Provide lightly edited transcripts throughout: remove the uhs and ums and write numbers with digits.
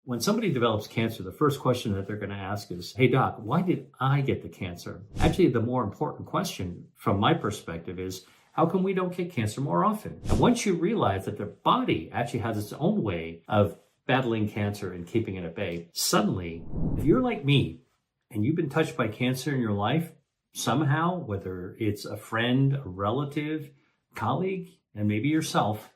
When somebody develops cancer, the first question that they're going to ask is, hey, doc, why did I get the cancer? Actually, the more important question from my perspective is, how come we don't get cancer more often? And once you realize that the body actually has its own way of battling cancer and keeping it at bay, suddenly, if you're like me and you've been touched by cancer in your life, somehow, whether it's a friend, a relative, colleague, and maybe yourself,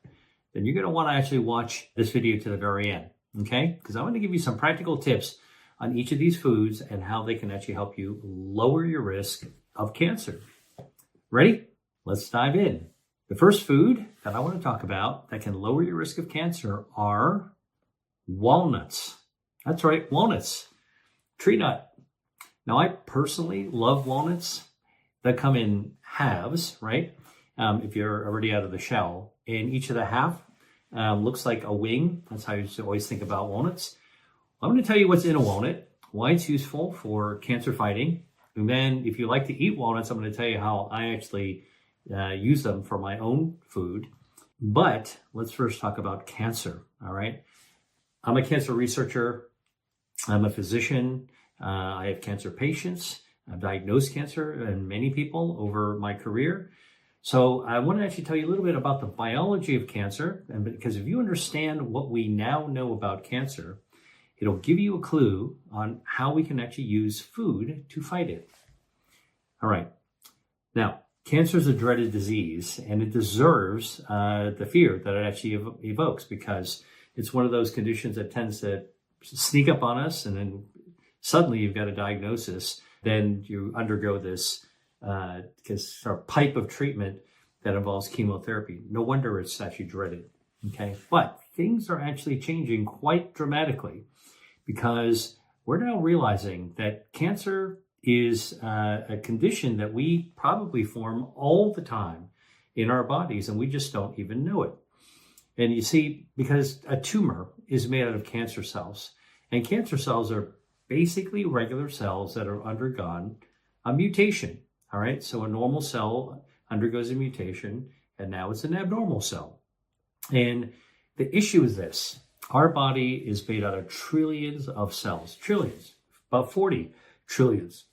then you're going to want to actually watch this video to the very end. Okay, because I want to give you some practical tips on each of these foods and how they can actually help you lower your risk of cancer. Ready? Let's dive in. The first food that I want to talk about that can lower your risk of cancer are walnuts. That's right, walnuts. Tree nut. Now, I personally love walnuts that come in halves, right? If you're already out of the shell. And each of the half looks like a wing. That's how you should always think about walnuts. I'm going to tell you what's in a walnut, why it's useful for cancer fighting. And then if you like to eat walnuts, I'm going to tell you how I actually use them for my own food. But let's first talk about cancer, all right? I'm a cancer researcher. I'm a physician. I have cancer patients. I've diagnosed cancer in many people over my career. So I want to actually tell you a little bit about the biology of cancer, and because if you understand what we now know about cancer, it'll give you a clue on how we can actually use food to fight it. All right. Now, cancer is a dreaded disease, and it deserves the fear that it actually evokes, because it's one of those conditions that tends to sneak up on us, and then suddenly you've got a diagnosis. Then you undergo this sort of pipe of treatment that involves chemotherapy. No wonder it's actually dreaded, okay? But things are actually changing quite dramatically, because we're now realizing that cancer is a condition that we probably form all the time in our bodies, and we just don't even know it. And you see, because a tumor is made out of cancer cells, and cancer cells are basically regular cells that are undergone a mutation. All right, so a normal cell undergoes a mutation, and now it's an abnormal cell. And the issue is this: our body is made out of trillions of cells, trillions, about 40 trillions.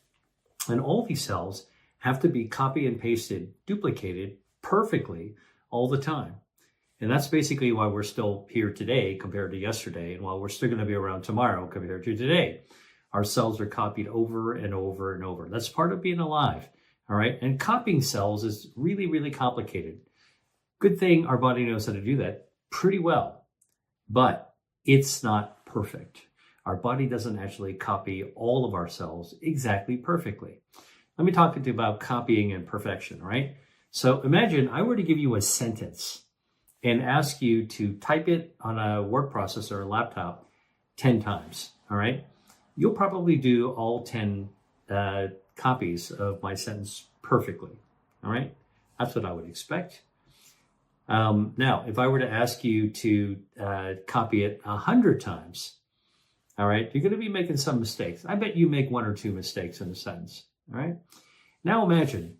And all these cells have to be copy and pasted, duplicated perfectly all the time. And that's basically why we're still here today compared to yesterday, and why we're still going to be around tomorrow compared to today. Our cells are copied over and over and over. That's part of being alive. All right. And copying cells is really, really complicated. Good thing our body knows how to do that pretty well, but it's not perfect. Our body doesn't actually copy all of our cells exactly perfectly. Let me talk to you about copying and perfection, right? So imagine I were to give you a sentence and ask you to type it on a word processor or a laptop 10 times. All right. You'll probably do all 10 copies of my sentence perfectly. All right. That's what I would expect. Now, if I were to ask you to copy it 100 times, all right, you're going to be making some mistakes. I bet you make one or two mistakes in a sentence. All right. Now imagine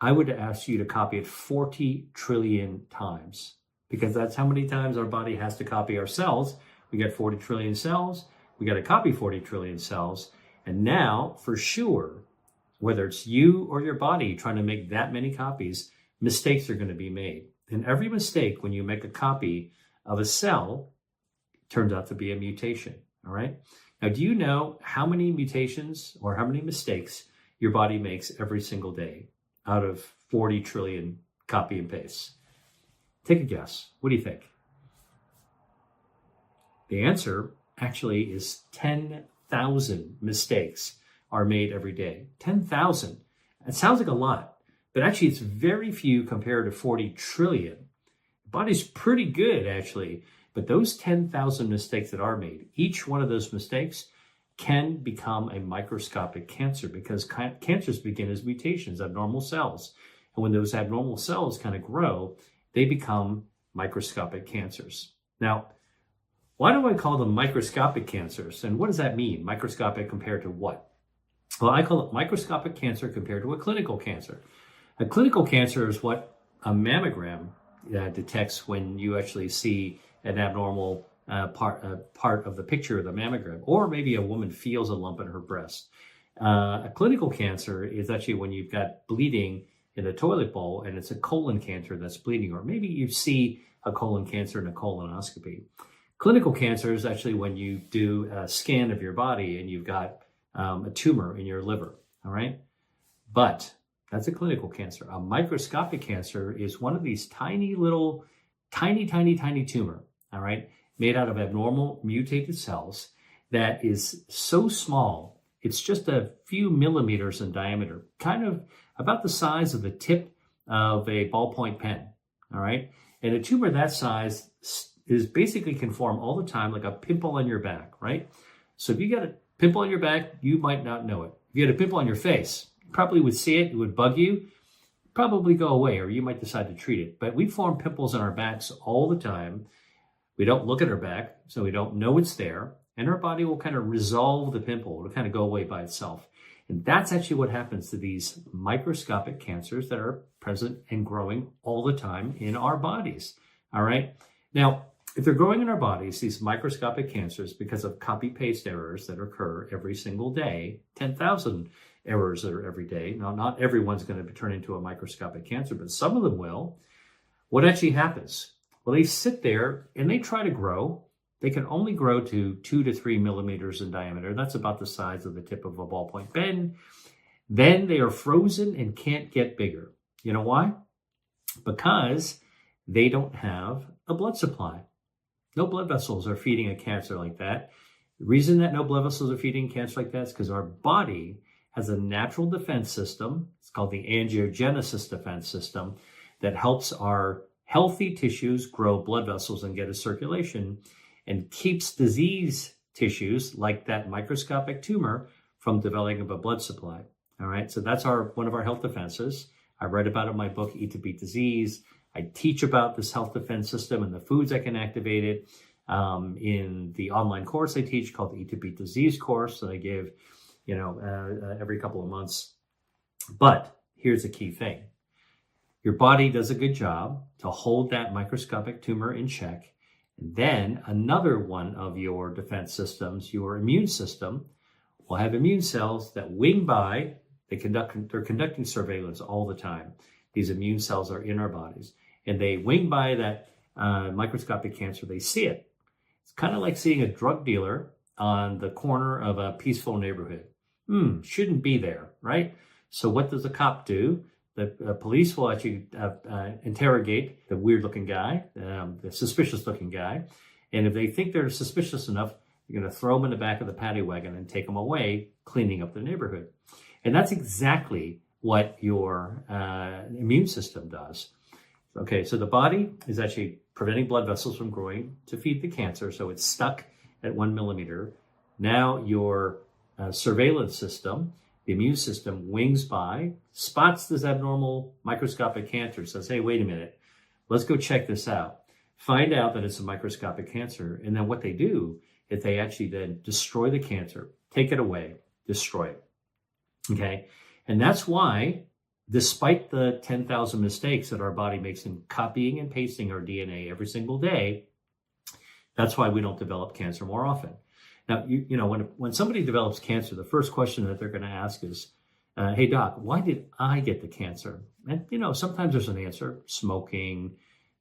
I would ask you to copy it 40 trillion times, because that's how many times our body has to copy our cells. We got 40 trillion cells. We got to copy 40 trillion cells. And now, for sure, whether it's you or your body trying to make that many copies, mistakes are going to be made. And every mistake when you make a copy of a cell turns out to be a mutation. All right. Now, do you know how many mutations or how many mistakes your body makes every single day out of 40 trillion copy and pastes? Take a guess. What do you think? The answer actually is 10,000 mistakes are made every day. 10,000. It sounds like a lot, but actually it's very few compared to 40 trillion. The body's pretty good, actually, but those 10,000 mistakes that are made, each one of those mistakes can become a microscopic cancer, because cancers begin as mutations, abnormal cells. And when those abnormal cells kind of grow, they become microscopic cancers. Now, why do I call them microscopic cancers? And what does that mean? Microscopic compared to what? Well, I call it microscopic cancer compared to a clinical cancer. A clinical cancer is what a mammogram detects when you actually see an abnormal part of the picture of the mammogram, or maybe a woman feels a lump in her breast. A clinical cancer is actually when you've got bleeding in the toilet bowl and it's a colon cancer that's bleeding, or maybe you see a colon cancer in a colonoscopy. Clinical cancer is actually when you do a scan of your body and you've got a tumor in your liver, all right? But that's a clinical cancer. A microscopic cancer is one of these tiny little, tiny tumor, all right, made out of abnormal mutated cells that is so small, it's just a few millimeters in diameter, kind of about the size of the tip of a ballpoint pen, all right? And a tumor that size is basically can form all the time like a pimple on your back, right? So if you got a pimple on your back, you might not know it. If you had a pimple on your face, you probably would see it, it would bug you, probably go away, or you might decide to treat it. But we form pimples on our backs all the time. We don't look at our back, so we don't know it's there, and our body will kind of resolve the pimple. It'll kind of go away by itself. And that's actually what happens to these microscopic cancers that are present and growing all the time in our bodies, all right? Now, if they're growing in our bodies, these microscopic cancers, because of copy-paste errors that occur every single day, 10,000 errors that are every day. Now, not everyone's going to turn into a microscopic cancer, but some of them will. What actually happens? Well, they sit there and they try to grow. They can only grow to 2 to 3 millimeters in diameter. That's about the size of the tip of a ballpoint pen. Then they are frozen and can't get bigger. You know why? Because they don't have a blood supply. No blood vessels are feeding a cancer like that. The reason that no blood vessels are feeding cancer like that is because our body has a natural defense system. It's called the angiogenesis defense system that helps our healthy tissues grow blood vessels and get a circulation and keeps disease tissues like that microscopic tumor from developing a blood supply. All right, so that's one of our health defenses. I write about it in my book, Eat to Beat Disease. I teach about this health defense system and the foods that can activate it in the online course I teach called the Eat to Beat Disease course that I give, every couple of months. But here's the key thing. Your body does a good job to hold that microscopic tumor in check. And then another one of your defense systems, your immune system, will have immune cells that wing by. They're conducting surveillance all the time. These immune cells are in our bodies. And they wing by that microscopic cancer. They see it. It's kind of like seeing a drug dealer on the corner of a peaceful neighborhood. Shouldn't be there, right? So what does the cop do? The police will actually interrogate the weird-looking guy, the suspicious-looking guy. And if they think they're suspicious enough, you're going to throw them in the back of the paddy wagon and take them away, cleaning up the neighborhood. And that's exactly what your immune system does. Okay, so the body is actually preventing blood vessels from growing to feed the cancer, so it's stuck at 1 millimeter. Now your surveillance system, the immune system, wings by, spots this abnormal microscopic cancer, says, hey, wait a minute, let's go check this out. Find out that it's a microscopic cancer, and then what they do is they actually then destroy the cancer, take it away, destroy it. Okay, and that's why, despite the 10,000 mistakes that our body makes in copying and pasting our DNA every single day, that's why we don't develop cancer more often. Now, when somebody develops cancer, the first question that they're going to ask is, hey, doc, why did I get the cancer? And, sometimes there's an answer: smoking,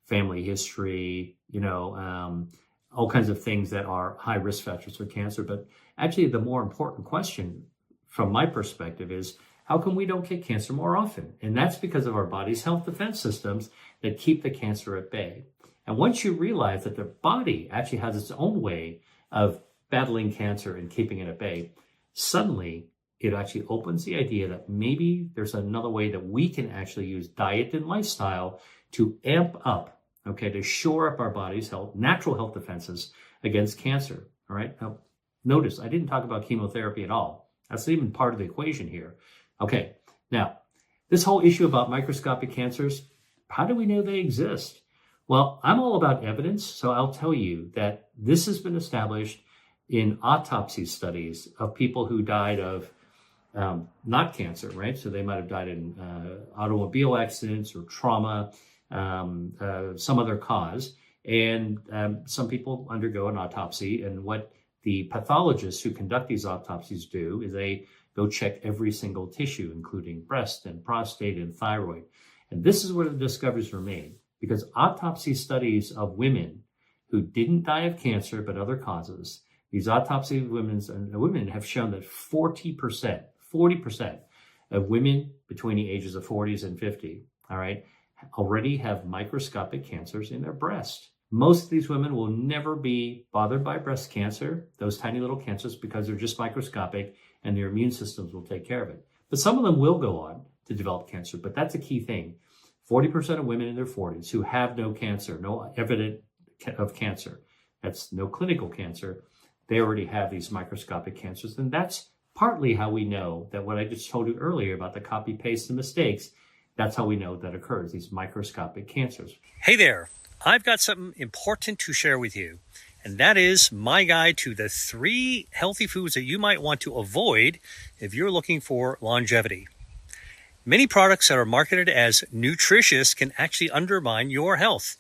family history, all kinds of things that are high risk factors for cancer. But actually, the more important question from my perspective is, how come we don't get cancer more often? And that's because of our body's health defense systems that keep the cancer at bay. And once you realize that the body actually has its own way of battling cancer and keeping it at bay, suddenly it actually opens the idea that maybe there's another way that we can actually use diet and lifestyle to amp up, to shore up our body's natural health defenses against cancer. All right. Now, notice I didn't talk about chemotherapy at all. That's not even part of the equation here. Okay. Now, this whole issue about microscopic cancers, how do we know they exist? Well, I'm all about evidence, so I'll tell you that this has been established in autopsy studies of people who died of not cancer, right? So they might have died in automobile accidents or trauma, some other cause. And some people undergo an autopsy, and what the pathologists who conduct these autopsies do is they go check every single tissue, including breast and prostate and thyroid. And this is where the discoveries were made, because autopsy studies of women who didn't die of cancer but other causes, these autopsy of women have shown that 40% of women between the ages of 40s and 50, all right, already have microscopic cancers in their breast. Most of these women will never be bothered by breast cancer, those tiny little cancers, because they're just microscopic and their immune systems will take care of it. But some of them will go on to develop cancer, but that's a key thing. 40% of women in their 40s who have no cancer, no evidence of cancer, that's no clinical cancer, they already have these microscopic cancers. And that's partly how we know that what I just told you earlier about the copy, paste, and mistakes, that's how we know that occurs, these microscopic cancers. Hey there, I've got something important to share with you, and that is my guide to the 3 healthy foods that you might want to avoid if you're looking for longevity. Many products that are marketed as nutritious can actually undermine your health.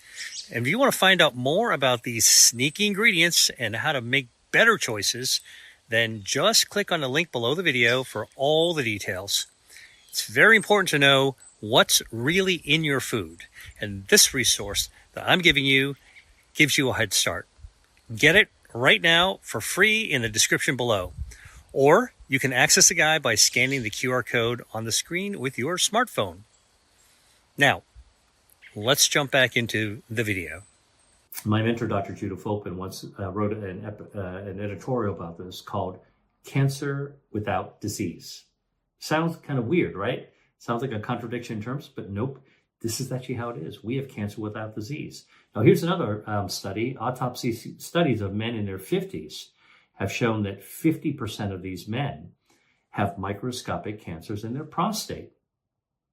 And if you want to find out more about these sneaky ingredients and how to make better choices, then just click on the link below the video for all the details. It's very important to know what's really in your food. And this resource that I'm giving you gives you a head start. Get it right now for free in the description below. Or you can access the guide by scanning the QR code on the screen with your smartphone. Now, let's jump back into the video. My mentor, Dr. Judah Folkman, once wrote an editorial about this called Cancer Without Disease. Sounds kind of weird, right? Sounds like a contradiction in terms, but nope. This is actually how it is. We have cancer without disease. Now, here's another study. Autopsy studies of men in their 50s have shown that 50% of these men have microscopic cancers in their prostate.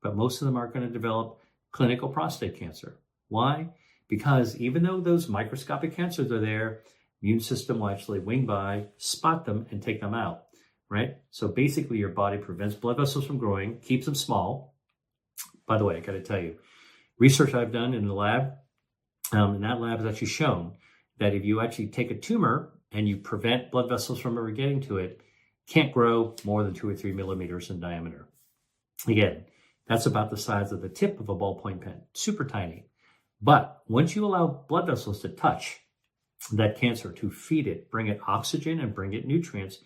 But most of them aren't going to develop clinical prostate cancer. Why? Because even though those microscopic cancers are there, immune system will actually wing by, spot them, and take them out, right? So basically your body prevents blood vessels from growing, keeps them small. By the way, I got to tell you, research I've done in the lab, and that lab has actually shown that if you actually take a tumor and you prevent blood vessels from ever getting to it, can't grow more than 2 or 3 millimeters in diameter. Again, that's about the size of the tip of a ballpoint pen, super tiny. But once you allow blood vessels to touch that cancer, to feed it, bring it oxygen and bring it nutrients,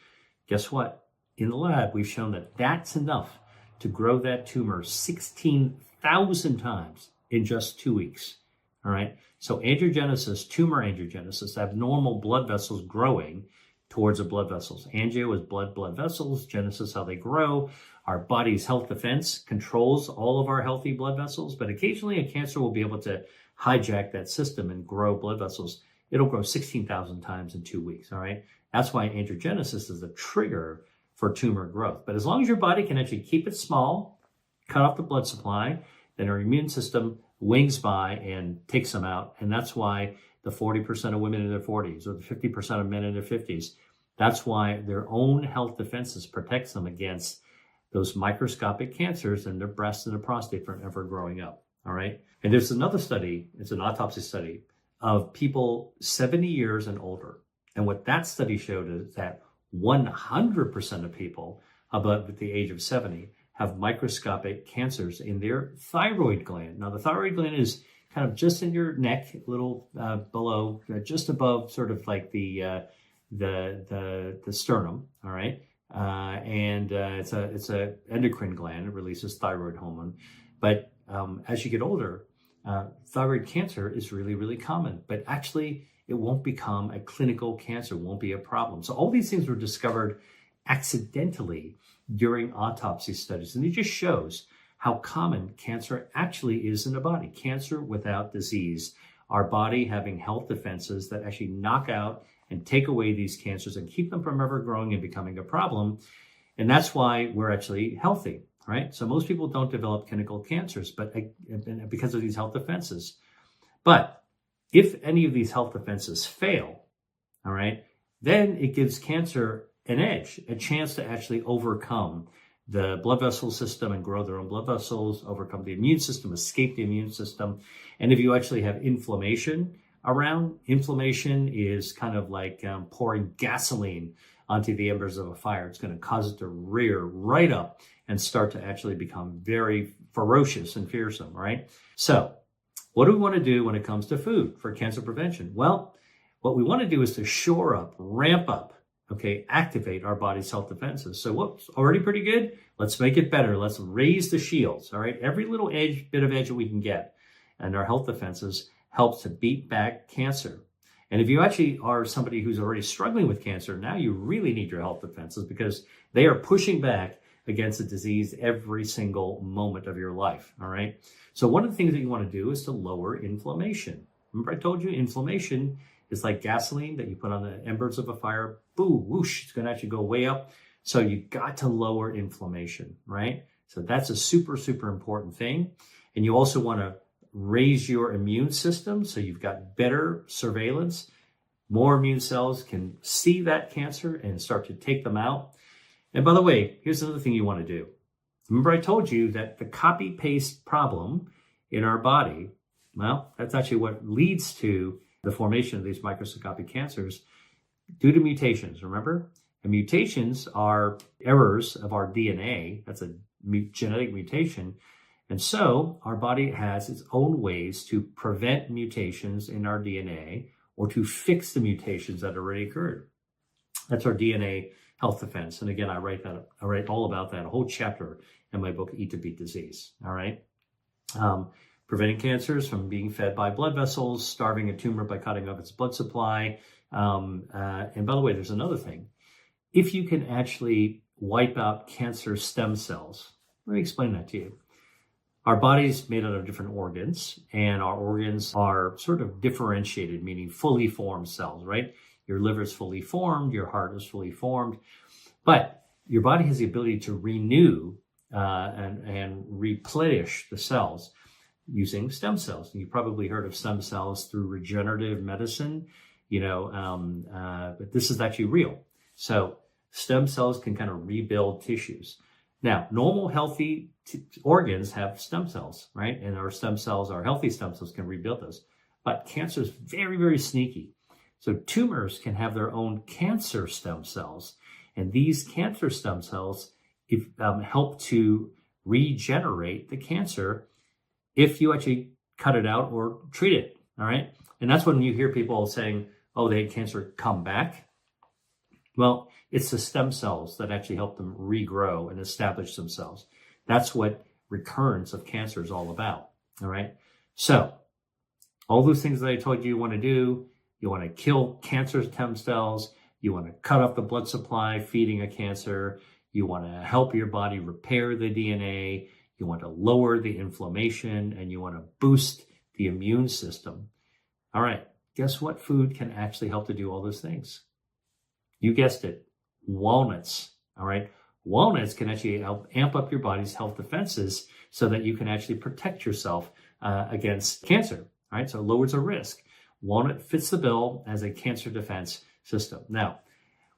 guess what? In the lab, we've shown that that's enough to grow that tumor 16,000 times in just 2 weeks. All right. So angiogenesis, tumor angiogenesis, abnormal blood vessels growing towards the blood vessels. Angio is blood vessels, genesis, how they grow. Our body's health defense controls all of our healthy blood vessels, but occasionally a cancer will be able to hijack that system and grow blood vessels. It'll grow 16,000 times in 2 weeks. All right. That's why angiogenesis is a trigger for tumor growth. But as long as your body can actually keep it small, cut off the blood supply, then our immune system wings by and takes them out. And that's why the 40% of women in their 40s or the 50% of men in their 50s, that's why their own health defenses protects them against those microscopic cancers in their breast and their prostate from ever growing up. All right. And there's another study, it's an autopsy study of people 70 years and older. And what that study showed is that 100% of people above the age of 70 have microscopic cancers in their thyroid gland. Now, the thyroid gland is kind of just in your neck, a little below, just above sort of like the sternum, all right? It's a endocrine gland. It releases thyroid hormone. But as you get older, thyroid cancer is really, really common. But actually, it won't become a clinical cancer, won't be a problem. So all these things were discovered accidentally during autopsy studies. And it just shows how common cancer actually is in the body. Cancer without disease. Our body having health defenses that actually knock out and take away these cancers and keep them from ever growing and becoming a problem. And that's why we're actually healthy, right? So most people don't develop clinical cancers, but because of these health defenses. But if any of these health defenses fail, all right, then it gives cancer an edge, a chance to actually overcome the blood vessel system and grow their own blood vessels, overcome the immune system, escape the immune system. And if you actually have inflammation, around. Inflammation is kind of like pouring gasoline onto the embers of a fire. It's going to cause it to rear right up and start to actually become very ferocious and fearsome, right? So what do we want to do when it comes to food for cancer prevention? Well, what we want to do is to shore up, ramp up, okay, activate our body's self defenses. So what's already pretty good? Let's make it better. Let's raise the shields, all right? Every little bit of edge that we can get and our health defenses helps to beat back cancer. And if you actually are somebody who's already struggling with cancer, now you really need your health defenses because they are pushing back against the disease every single moment of your life, all right? So one of the things that you want to do is to lower inflammation. Remember I told you inflammation is like gasoline that you put on the embers of a fire, boo, whoosh, it's going to actually go way up. So you got to lower inflammation, right? So that's a super, super important thing. And you also want to raise your immune system so you've got better surveillance. More immune cells can see that cancer and start to take them out. And by the way, here's another thing you want to do. Remember I told you that the copy-paste problem in our body, well, that's actually what leads to the formation of these microscopic cancers due to mutations, remember? And mutations are errors of our DNA. That's a genetic mutation. And so our body has its own ways to prevent mutations in our DNA or to fix the mutations that already occurred. That's our DNA health defense. And again, I write all about that, a whole chapter in my book, Eat to Beat Disease. All right. Preventing cancers from being fed by blood vessels, starving a tumor by cutting off its blood supply. And by the way, there's another thing. If you can actually wipe out cancer stem cells, let me explain that to you. Our body's made out of different organs, and our organs are sort of differentiated, meaning fully formed cells, right? Your liver is fully formed, your heart is fully formed, but your body has the ability to renew and replenish the cells using stem cells. And you've probably heard of stem cells through regenerative medicine, but this is actually real. So stem cells can kind of rebuild tissues. Now, normal healthy organs have stem cells, right? And our stem cells, our healthy stem cells can rebuild those. But cancer is very, very sneaky. So tumors can have their own cancer stem cells. And these cancer stem cells help to regenerate the cancer if you actually cut it out or treat it, all right? And that's when you hear people saying, oh, they had cancer come back. Well, it's the stem cells that actually help them regrow and establish themselves. That's what recurrence of cancer is all about, all right? So all those things that I told you want to do, you want to kill cancer stem cells, you want to cut off the blood supply feeding a cancer, you want to help your body repair the DNA, you want to lower the inflammation, and you want to boost the immune system. All right, guess what food can actually help to do all those things? You guessed it, walnuts, all right? Walnuts can actually help amp up your body's health defenses so that you can actually protect yourself against cancer, all right? So it lowers the risk. Walnut fits the bill as a cancer defense system. Now,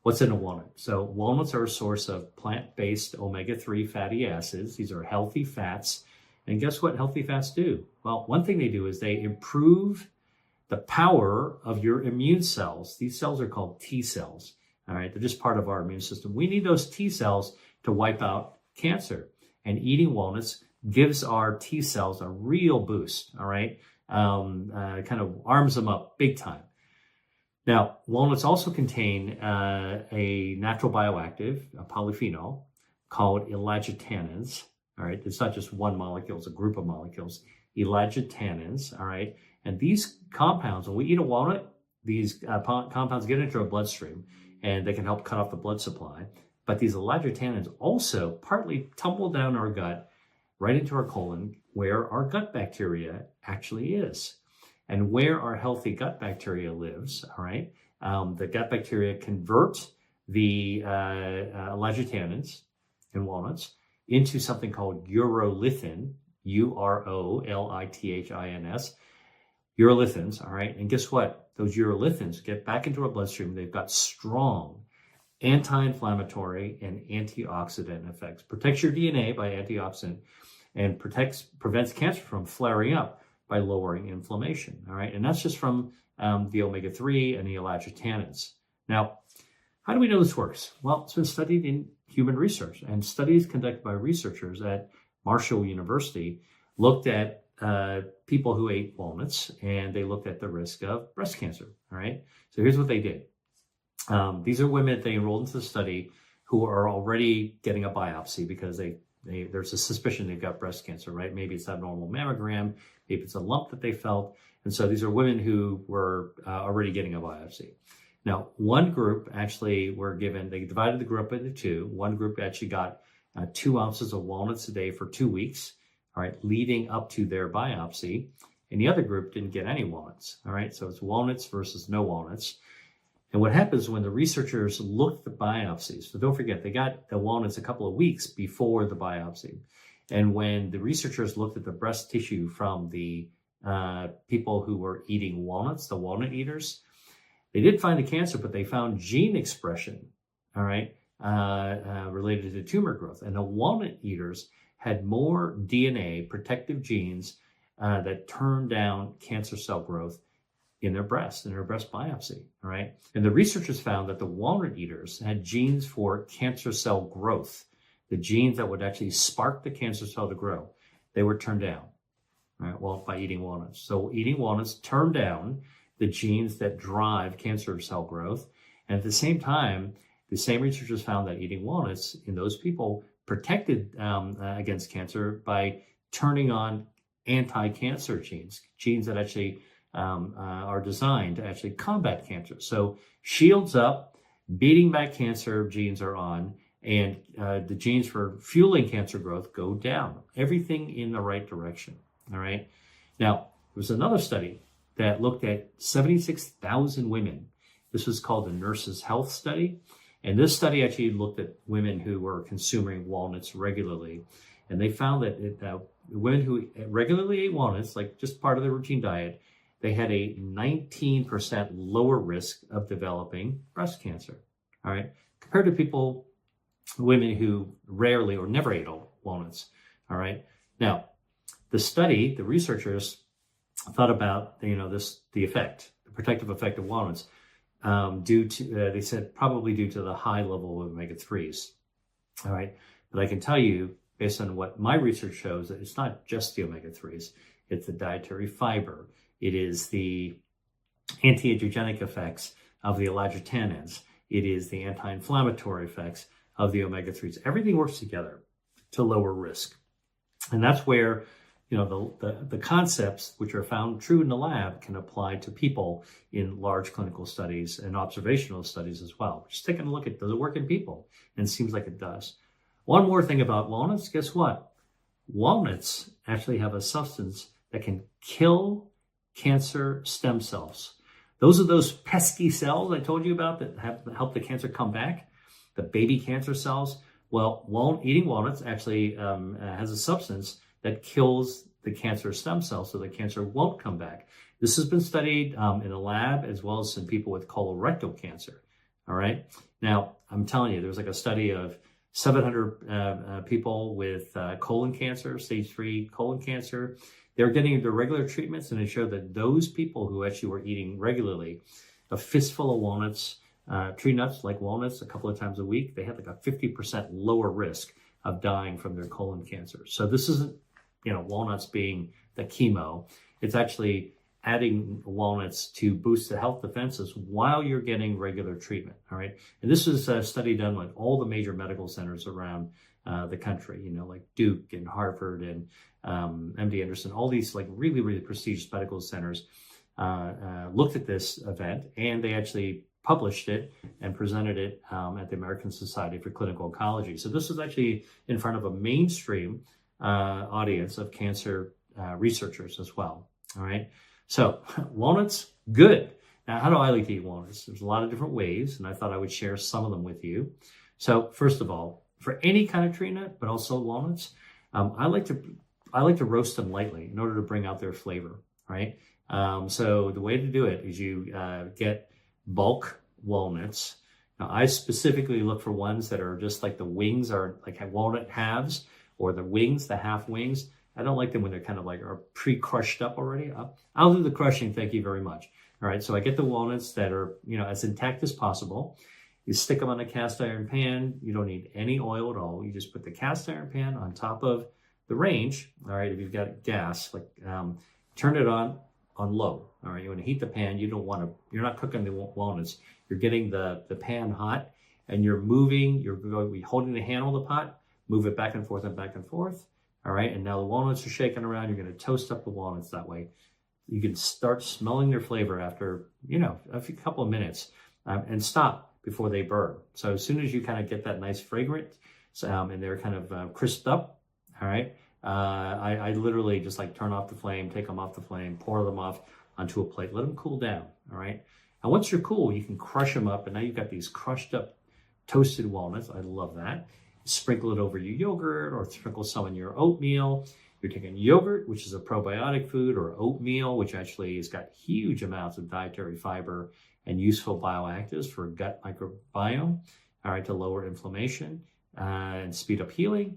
what's in a walnut? So walnuts are a source of plant-based omega-3 fatty acids. These are healthy fats. And guess what healthy fats do? Well, one thing they do is they improve the power of your immune cells. These cells are called T cells. All right, they're just part of our immune system. We need those T cells to wipe out cancer. And eating walnuts gives our T cells a real boost, all right? Kind of arms them up big time. Now, walnuts also contain a natural bioactive, a polyphenol, called elagitannins, all right? It's not just one molecule, it's a group of molecules. Elagitannins, all right? And these compounds, when we eat a walnut, these compounds get into our bloodstream, and they can help cut off the blood supply. But these elagitannins also partly tumble down our gut, right into our colon, where our gut bacteria actually is. And where our healthy gut bacteria lives, all right, the gut bacteria convert the elagitannins in walnuts into something called urolithin, urolithins, urolithins, all right? And guess what? Those urolithins get back into our bloodstream. They've got strong anti-inflammatory and antioxidant effects. Protects your DNA by antioxidant and prevents cancer from flaring up. by lowering inflammation. All right, and that's just from the omega-3 and the ellagitanins. Now, how do we know this works? Well, it's been studied in human research, and studies conducted by researchers at Marshall University looked at people who ate walnuts, and they looked at the risk of breast cancer. All right, so here's what they did. These are women they enrolled into the study who are already getting a biopsy because there's a suspicion they've got breast cancer, right? Maybe it's abnormal mammogram, maybe it's a lump that they felt. And so these are women who were already getting a biopsy. Now, one group actually they divided the group into two. One group actually got 2 ounces of walnuts a day for 2 weeks, all right, leading up to their biopsy. And the other group didn't get any walnuts, all right? So it's walnuts versus no walnuts. And what happens when the researchers looked at the biopsies, so don't forget, they got the walnuts a couple of weeks before the biopsy. And when the researchers looked at the breast tissue from the people who were eating walnuts, the walnut eaters, they did find the cancer, but they found gene expression, all right, related to tumor growth. And the walnut eaters had more DNA, protective genes, that turned down cancer cell growth in their breast biopsy, all right? And the researchers found that the walnut eaters had genes for cancer cell growth, the genes that would actually spark the cancer cell to grow. They were turned down, all right, well, by eating walnuts. So eating walnuts turned down the genes that drive cancer cell growth. And at the same time, the same researchers found that eating walnuts in those people protected against cancer by turning on anti-cancer genes that actually are designed to actually combat cancer. So shields up, beating back cancer genes are on, and the genes for fueling cancer growth go down. Everything in the right direction, all right? Now, there was another study that looked at 76,000 women. This was called the Nurses' Health Study. And this study actually looked at women who were consuming walnuts regularly. And they found that women who regularly ate walnuts, like just part of their routine diet, they had a 19% lower risk of developing breast cancer, all right, compared to women who rarely or never ate walnuts, all right. Now, the researchers thought about, the protective effect of walnuts, they said probably due to the high level of omega-3s, all right. But I can tell you, based on what my research shows, that it's not just the omega-3s, it's the dietary fiber. It is the anti-angiogenic effects of the ellagitanins. It is the anti-inflammatory effects of the omega-3s. Everything works together to lower risk. And that's where, the concepts which are found true in the lab can apply to people in large clinical studies and observational studies as well. Just taking a look at, does it work in people? And it seems like it does. One more thing about walnuts, guess what? Walnuts actually have a substance that can kill cancer stem cells. Those are those pesky cells I told you about that help the cancer come back, the baby cancer cells. Well, eating walnuts actually has a substance that kills the cancer stem cells so the cancer won't come back. This has been studied in a lab as well as in people with colorectal cancer, all right? Now, I'm telling you, there's like a study of 700 people with colon cancer, stage 3 colon cancer. They're getting the regular treatments, and it showed that those people who actually were eating regularly a fistful of walnuts, tree nuts like walnuts a couple of times a week, they had like a 50% lower risk of dying from their colon cancer. So this isn't, walnuts being the chemo. It's actually adding walnuts to boost the health defenses while you're getting regular treatment, all right? And this is a study done with all the major medical centers around the country, like Duke and Harvard and MD Anderson, all these like really, really prestigious medical centers looked at this event, and they actually published it and presented it at the American Society for Clinical Oncology. So this was actually in front of a mainstream audience of cancer researchers as well, all right? So walnuts, good. Now, how do I like to eat walnuts? There's a lot of different ways, and I thought I would share some of them with you. So first of all, for any kind of tree nut, but also walnuts, I like to roast them lightly in order to bring out their flavor, right? So the way to do it is you get bulk walnuts. Now, I specifically look for ones that are just like the wings are like walnut halves, or the wings, the half wings. I don't like them when they're kind of like are pre-crushed up already. I'll do the crushing, thank you very much. All right, so I get the walnuts that are, as intact as possible. You stick them on a cast iron pan. You don't need any oil at all. You just put the cast iron pan on top of the range. All right, if you've got gas, turn it on low. All right, you want to heat the pan. You're not cooking the walnuts. You're getting the pan hot, and you're moving. You're going to be holding the handle of the pot. Move it back and forth and back and forth. All right, and now the walnuts are shaking around. You're going to toast up the walnuts that way. You can start smelling their flavor after, a couple of minutes, and stop before they burn. So as soon as you kind of get that nice fragrance, and they're kind of crisped up, all right, I literally just turn off the flame, take them off the flame, pour them off onto a plate, let them cool down, all right? And once you're cool, you can crush them up, and now you've got these crushed up toasted walnuts. I love that. Sprinkle it over your yogurt or sprinkle some in your oatmeal. You're taking yogurt, which is a probiotic food, or oatmeal, which actually has got huge amounts of dietary fiber and useful bioactives for gut microbiome, all right, to lower inflammation and speed up healing.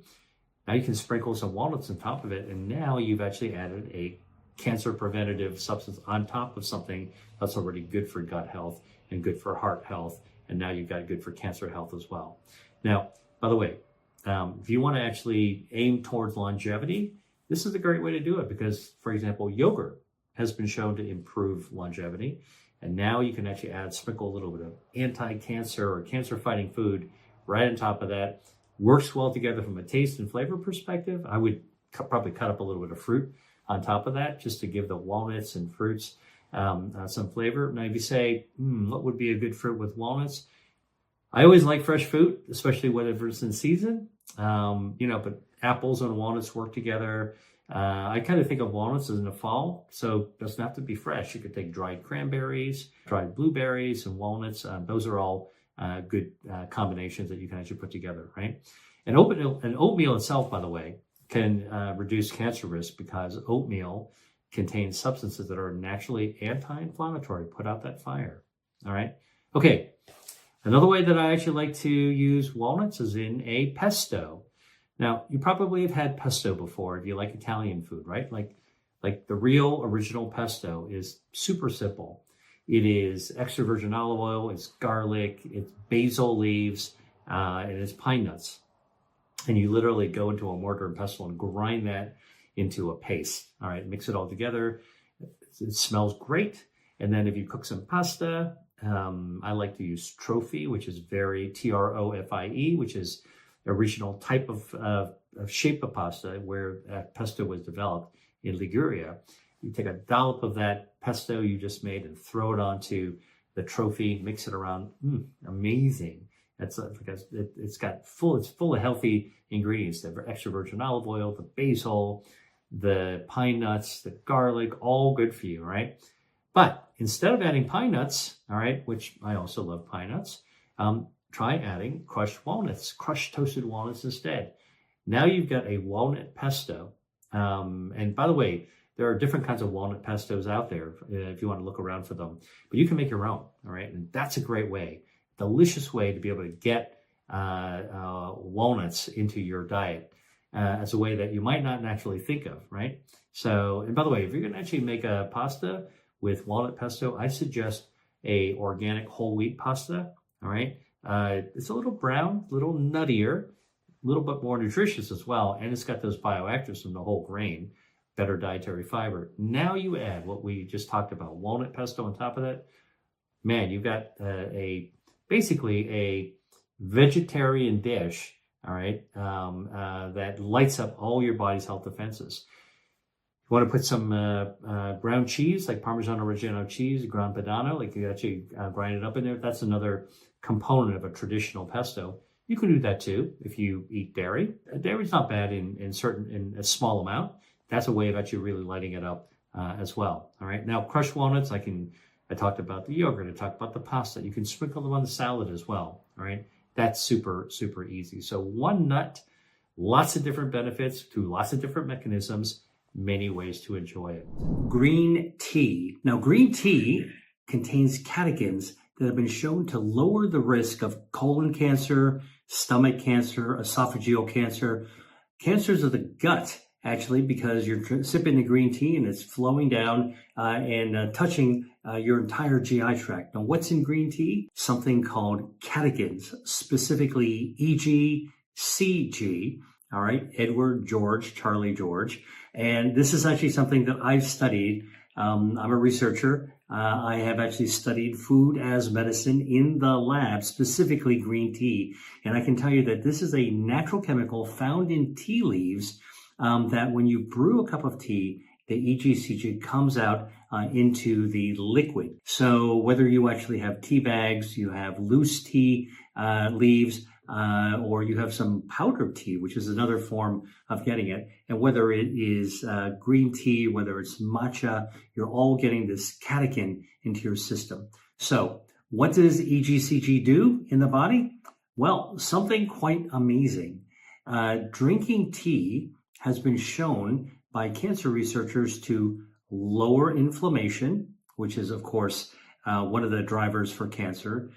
Now you can sprinkle some walnuts on top of it, and now you've actually added a cancer preventative substance on top of something that's already good for gut health and good for heart health, and now you've got good for cancer health as well. Now, by the way, if you want to actually aim towards longevity, this is a great way to do it because, for example, yogurt has been shown to improve longevity. And now you can actually sprinkle a little bit of anti-cancer or cancer-fighting food right on top of that. Works well together from a taste and flavor perspective. I would probably cut up a little bit of fruit on top of that just to give the walnuts and fruits some flavor. Now, if you say, what would be a good fruit with walnuts? I always like fresh fruit, especially whenever it's in season. But apples and walnuts work together. I kind of think of walnuts as in the fall, so it doesn't have to be fresh. You could take dried cranberries, dried blueberries, and walnuts. Those are all good combinations that you can actually put together, right? And oatmeal itself, by the way, can reduce cancer risk because oatmeal contains substances that are naturally anti-inflammatory. Put out that fire, all right? Okay. Another way that I actually like to use walnuts is in a pesto. Now, you probably have had pesto before if you like Italian food, right? Like the real original pesto is super simple. It is extra virgin olive oil, it's garlic, it's basil leaves, and it's pine nuts. And you literally go into a mortar and pestle and grind that into a paste. All right, mix it all together. It smells great. And then if you cook some pasta, I like to use Trophy, which is Trofie, which is the original type of shape of pasta where pesto was developed in Liguria. You take a dollop of that pesto you just made and throw it onto the Trophy, mix it around. Amazing. It's full of healthy ingredients. The extra virgin olive oil, the basil, the pine nuts, the garlic, all good for you, right? But instead of adding pine nuts, all right, which I also love pine nuts, try adding crushed walnuts, crushed toasted walnuts instead. Now you've got a walnut pesto. And by the way, there are different kinds of walnut pestos out there if you want to look around for them. But you can make your own, all right? And that's a great way, delicious way to be able to get walnuts into your diet as a way that you might not naturally think of, right? So, and by the way, if you're going to actually make a pasta with walnut pesto, I suggest a organic whole wheat pasta, all right? It's a little brown, a little nuttier, a little bit more nutritious as well, and it's got those bioactives from the whole grain, better dietary fiber. Now you add what we just talked about, walnut pesto on top of that. Man, you've got basically a vegetarian dish, all right, that lights up all your body's health defenses. You want to put some ground cheese, like Parmesan Reggiano cheese, Gran Padano, like you actually grind it up in there. That's another component of a traditional pesto. You can do that too if you eat dairy. Dairy's not bad in a small amount. That's a way of actually really lighting it up as well. All right. Now, crushed walnuts, I talked about the yogurt. I talked about the pasta. You can sprinkle them on the salad as well. All right. That's super, super easy. So one nut, lots of different benefits through lots of different mechanisms, many ways to enjoy it. Green tea. Now, green tea contains catechins that have been shown to lower the risk of colon cancer, stomach cancer, esophageal cancer, cancers of the gut, actually, because you're sipping the green tea and it's flowing down and touching your entire GI tract. Now, what's in green tea? Something called catechins, specifically EGCG. All right, Edward, George, Charlie, George. And this is actually something that I've studied. I'm a researcher. I have actually studied food as medicine in the lab, specifically green tea. And I can tell you that this is a natural chemical found in tea leaves that when you brew a cup of tea, the EGCG comes out into the liquid. So whether you actually have tea bags, you have loose tea leaves, or you have some powdered tea, which is another form of getting it. And whether it is green tea, whether it's matcha, you're all getting this catechin into your system. So what does EGCG do in the body? Well, something quite amazing. Drinking tea has been shown by cancer researchers to lower inflammation, which is, of course, one of the drivers for cancer.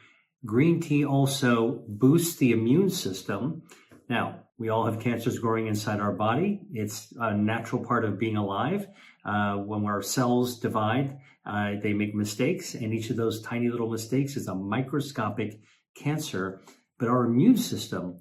Green tea also boosts the immune system. Now, we all have cancers growing inside our body. It's a natural part of being alive. When our cells divide, they make mistakes, and each of those tiny little mistakes is a microscopic cancer. But our immune system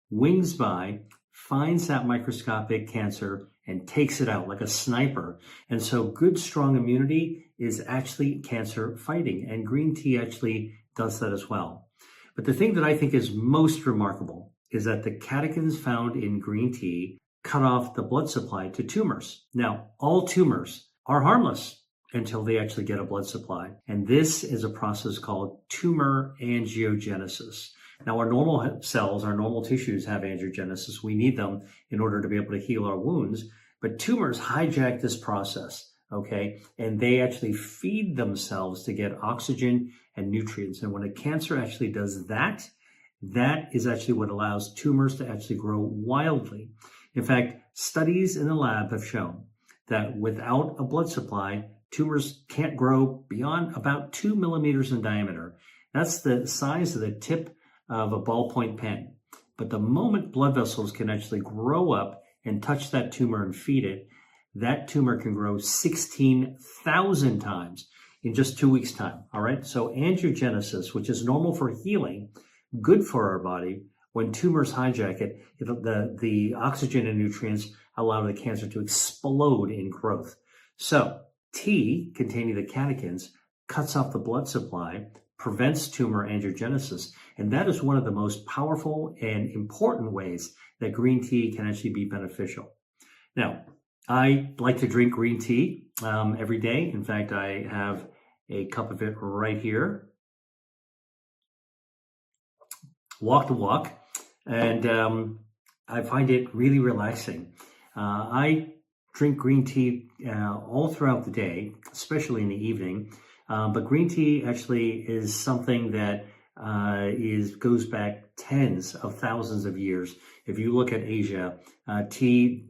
wings by, finds that microscopic cancer, and takes it out like a sniper. And so good, strong immunity is actually cancer fighting, and green tea actually does that as well. But the thing that I think is most remarkable is that the catechins found in green tea cut off the blood supply to tumors. Now, all tumors are harmless until they actually get a blood supply. And this is a process called tumor angiogenesis. Now, our normal cells, our normal tissues have angiogenesis. We need them in order to be able to heal our wounds. But tumors hijack this process, okay? And they actually feed themselves to get oxygen and nutrients. And when a cancer actually does that, that is actually what allows tumors to actually grow wildly. In fact, studies in the lab have shown that without a blood supply, tumors can't grow beyond about 2 millimeters in diameter. That's the size of the tip of a ballpoint pen. But the moment blood vessels can actually grow up and touch that tumor and feed it, that tumor can grow 16,000 times in just 2 weeks' time. All right. So angiogenesis, which is normal for healing, good for our body. When tumors hijack it, the oxygen and nutrients allow the cancer to explode in growth. So tea containing the catechins cuts off the blood supply, prevents tumor angiogenesis. And that is one of the most powerful and important ways that green tea can actually be beneficial. Now, I like to drink green tea every day. In fact, I have a cup of it right here. Walk to walk. And I find it really relaxing. I drink green tea all throughout the day, especially in the evening. But green tea actually is something that goes back tens of thousands of years. If you look at Asia, tea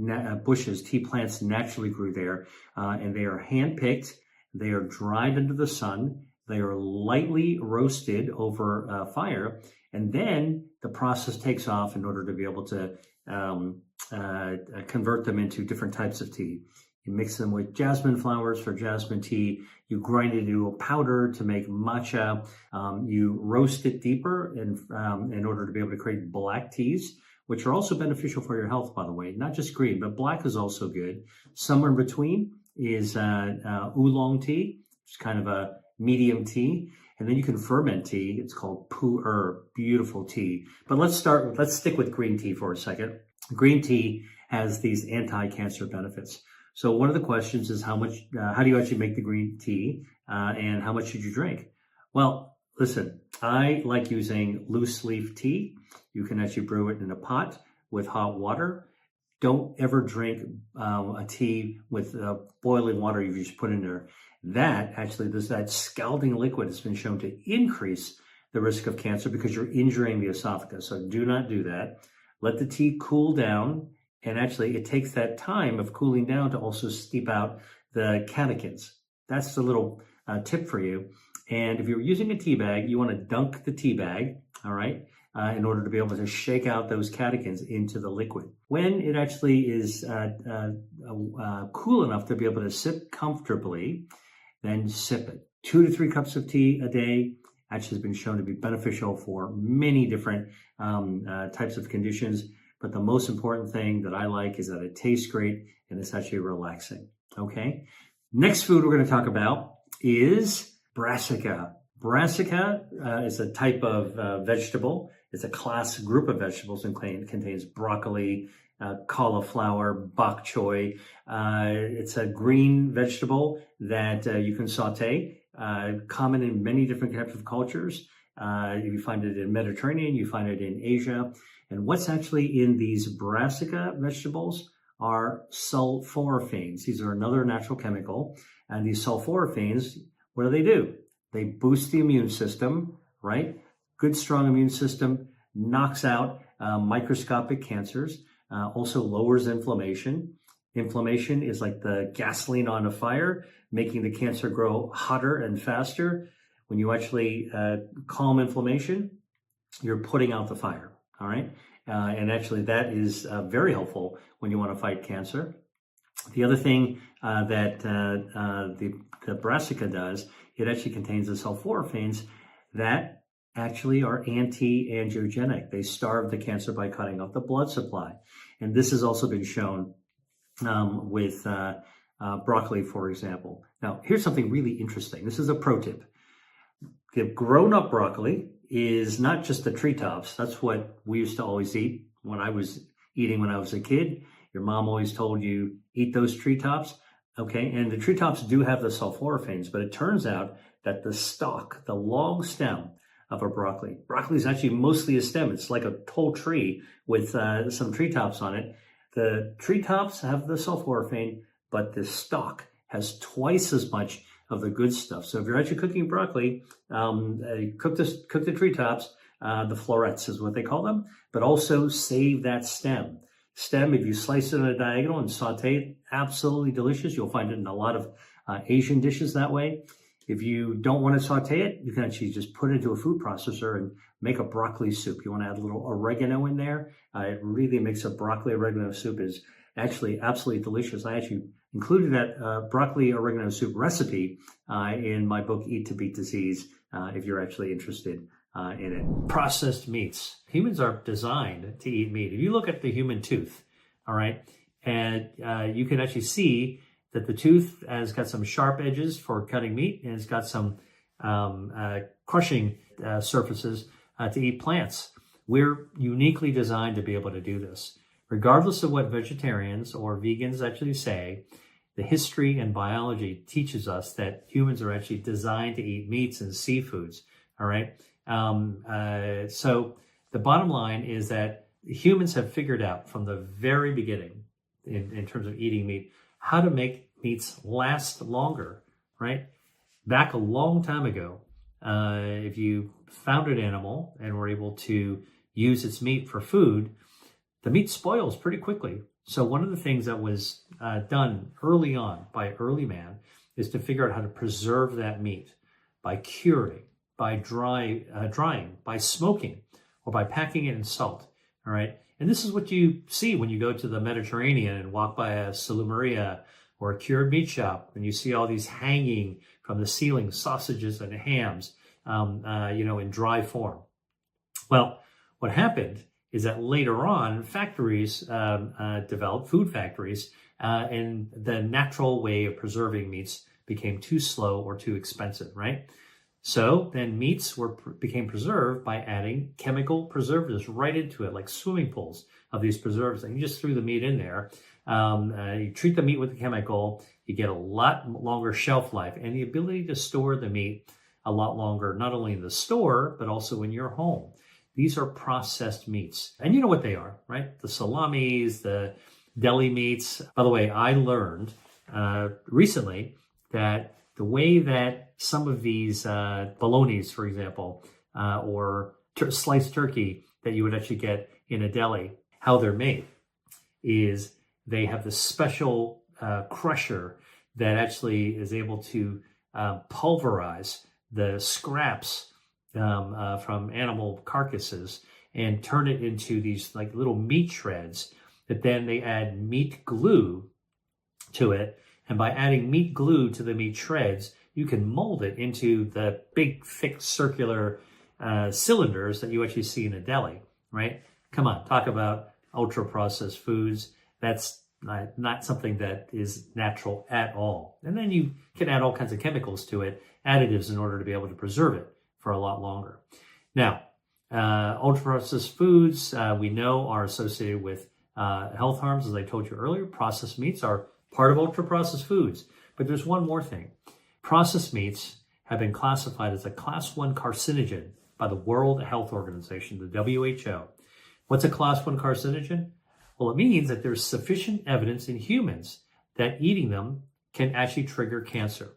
plants naturally grew there, and they are handpicked. They are dried under the sun. They are lightly roasted over fire, and then the process takes off in order to be able to convert them into different types of tea. You mix them with jasmine flowers for jasmine tea. You grind it into a powder to make matcha. You roast it deeper in order to be able to create black teas, which are also beneficial for your health, by the way. Not just green, but black is also good. Somewhere in between is oolong tea, which is kind of a medium tea. And then you can ferment tea. It's called pu'er, beautiful tea. But let's stick with green tea for a second. Green tea has these anti-cancer benefits. So one of the questions is how do you actually make the green tea, and how much should you drink? Well, listen, I like using loose leaf tea. You can actually brew it in a pot with hot water. Don't ever drink a tea with boiling water you just put in there. That scalding liquid has been shown to increase the risk of cancer because you're injuring the esophagus. So do not do that. Let the tea cool down. And actually, it takes that time of cooling down to also steep out the catechins. That's a little tip for you. And if you're using a tea bag, you want to dunk the tea bag, all right? in order to be able to shake out those catechins into the liquid. When it actually is cool enough to be able to sip comfortably, then sip it. 2 to 3 cups of tea a day actually has been shown to be beneficial for many different types of conditions. But the most important thing that I like is that it tastes great and it's actually relaxing. Okay. Next food we're going to talk about is brassica. Brassica is a type of vegetable. It's a group of vegetables and contains broccoli, cauliflower, bok choy. It's a green vegetable that you can saute, common in many different types of cultures. You find it in Mediterranean, you find it in Asia. And what's actually in these brassica vegetables are sulforaphanes. These are another natural chemical. And these sulforaphanes, what do? They boost the immune system, right? Good, strong immune system, knocks out microscopic cancers, also lowers inflammation. Inflammation is like the gasoline on a fire, making the cancer grow hotter and faster. When you actually calm inflammation, you're putting out the fire, all right? And actually that is very helpful when you want to fight cancer. The other thing that the brassica does, it actually contains the sulforaphanes that actually are anti-angiogenic. They starve the cancer by cutting off the blood supply. And this has also been shown with broccoli, for example. Now, here's something really interesting. This is a pro tip. The grown-up broccoli is not just the treetops. That's what we used to always eat when I was a kid. Your mom always told you, eat those treetops. Okay, and the treetops do have the sulforaphanes, but it turns out that the stalk, the long stem of a broccoli is actually mostly a stem. It's like a whole tree with some treetops on it. The treetops have the sulforaphane, but the stalk has twice as much of the good stuff. So if you're actually cooking broccoli, cook the treetops, the florets is what they call them, but also save that stem. Stem, if you slice it on a diagonal and saute it, absolutely delicious. You'll find it in a lot of Asian dishes that way. If you don't want to saute it, you can actually just put it into a food processor and make a broccoli soup. You want to add a little oregano in there. It really makes a broccoli oregano soup is actually absolutely delicious. I actually included that broccoli oregano soup recipe in my book, Eat to Beat Disease, if you're actually interested in it. Processed meats. Humans are designed to eat meat. If you look at the human tooth, all right, and you can actually see that the tooth has got some sharp edges for cutting meat, and it's got some crushing surfaces to eat plants. We're uniquely designed to be able to do this. Regardless of what vegetarians or vegans actually say, the history and biology teaches us that humans are actually designed to eat meats and seafoods, all right? So the bottom line is that humans have figured out from the very beginning, in terms of eating meat, how to make meats last longer, right? Back a long time ago, if you found an animal and were able to use its meat for food, the meat spoils pretty quickly. So one of the things that was done early on by early man is to figure out how to preserve that meat by curing, by drying, by smoking, or by packing it in salt, all right? And this is what you see when you go to the Mediterranean and walk by a salumeria or a cured meat shop, and you see all these hanging from the ceiling sausages and hams, in dry form. Well, what happened is that later on, factories developed, food factories, and the natural way of preserving meats became too slow or too expensive, right? So then meats became preserved by adding chemical preservatives right into it, like swimming pools of these preservatives. And you just threw the meat in there. You treat the meat with the chemical, you get a lot longer shelf life and the ability to store the meat a lot longer, not only in the store, but also in your home. These are processed meats. And you know what they are, right? The salamis, the deli meats. By the way, I learned recently that the way that some of these bolognas, for example, or sliced turkey that you would actually get in a deli, how they're made is they have this special crusher that actually is able to pulverize the scraps from animal carcasses and turn it into these like little meat shreds that then they add meat glue to it. And by adding meat glue to the meat shreds, you can mold it into the big, thick, circular cylinders that you actually see in a deli, right? Come on, talk about ultra-processed foods. That's not something that is natural at all. And then you can add all kinds of chemicals to it, additives, in order to be able to preserve it for a lot longer. Now, ultra-processed foods, we know, are associated with health harms. As I told you earlier, processed meats are part of ultra-processed foods. But there's one more thing. Processed meats have been classified as a class 1 carcinogen by the World Health Organization, the WHO. What's a class 1 carcinogen? Well, it means that there's sufficient evidence in humans that eating them can actually trigger cancer.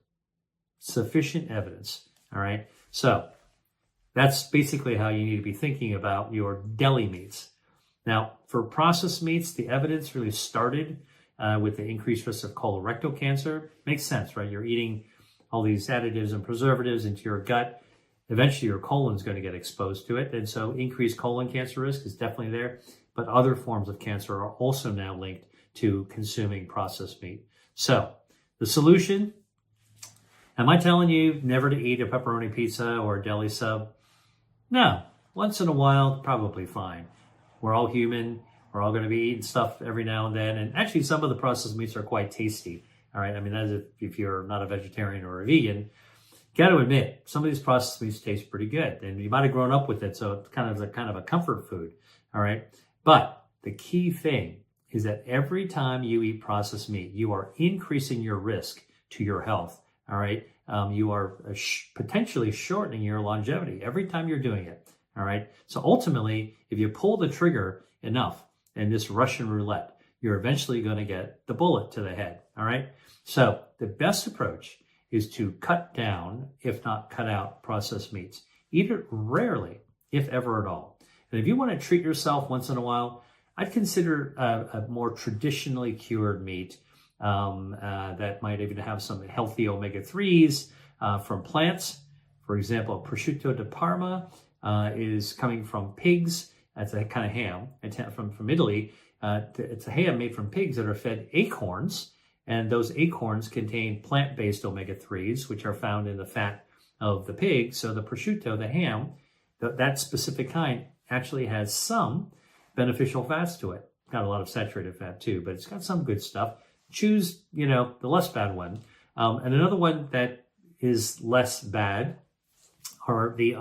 Sufficient evidence, all right? So that's basically how you need to be thinking about your deli meats. Now, for processed meats, the evidence really started with the increased risk of colorectal cancer. Makes sense, right? You're eating all these additives and preservatives into your gut. Eventually, your colon's going to get exposed to it. And so increased colon cancer risk is definitely there. But other forms of cancer are also now linked to consuming processed meat. So the solution, am I telling you never to eat a pepperoni pizza or a deli sub? No. Once in a while, probably fine. We're all human. We're all going to be eating stuff every now and then. And actually, some of the processed meats are quite tasty. All right. I mean, as if you're not a vegetarian or a vegan, got to admit, some of these processed meats taste pretty good. And you might have grown up with it, so it's kind of a comfort food. All right. But the key thing is that every time you eat processed meat, you are increasing your risk to your health. All right. You are potentially shortening your longevity every time you're doing it. All right. So ultimately, if you pull the trigger enough in this Russian roulette, you're eventually going to get the bullet to the head. All right. So the best approach is to cut down, if not cut out, processed meats. Eat it rarely, if ever at all. And if you want to treat yourself once in a while, I'd consider a more traditionally cured meat that might even have some healthy omega-3s from plants. For example, prosciutto di Parma is coming from pigs. That's a kind of ham. It's from Italy. It's a ham made from pigs that are fed acorns. And those acorns contain plant-based omega-3s, which are found in the fat of the pig. So the prosciutto, the ham, that specific kind, actually has some beneficial fats to it. Got a lot of saturated fat too, but it's got some good stuff. Choose, the less bad one. And another one that is less bad are the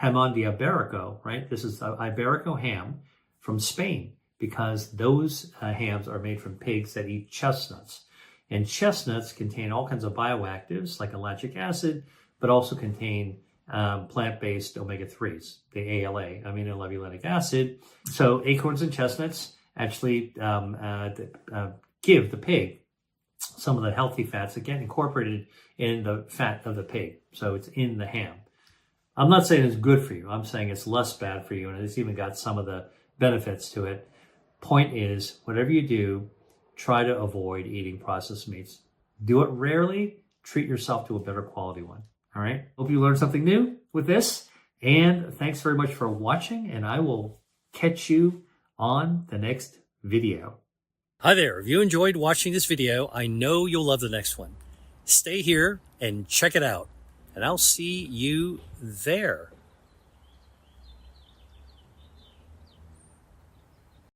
jamón de Iberico, right? This is the Iberico ham from Spain, because those hams are made from pigs that eat chestnuts. And chestnuts contain all kinds of bioactives like ellagic acid, but also contain plant-based omega-3s, the ALA, aminolevulinic acid. So acorns and chestnuts actually give the pig some of the healthy fats that get incorporated in the fat of the pig. So it's in the ham. I'm not saying it's good for you. I'm saying it's less bad for you, and it's even got some of the benefits to it. Point is, whatever you do, try to avoid eating processed meats. Do it rarely. Treat yourself to a better quality one. All right. Hope you learned something new with this. And thanks very much for watching. And I will catch you on the next video. Hi there. If you enjoyed watching this video, I know you'll love the next one. Stay here and check it out. And I'll see you there.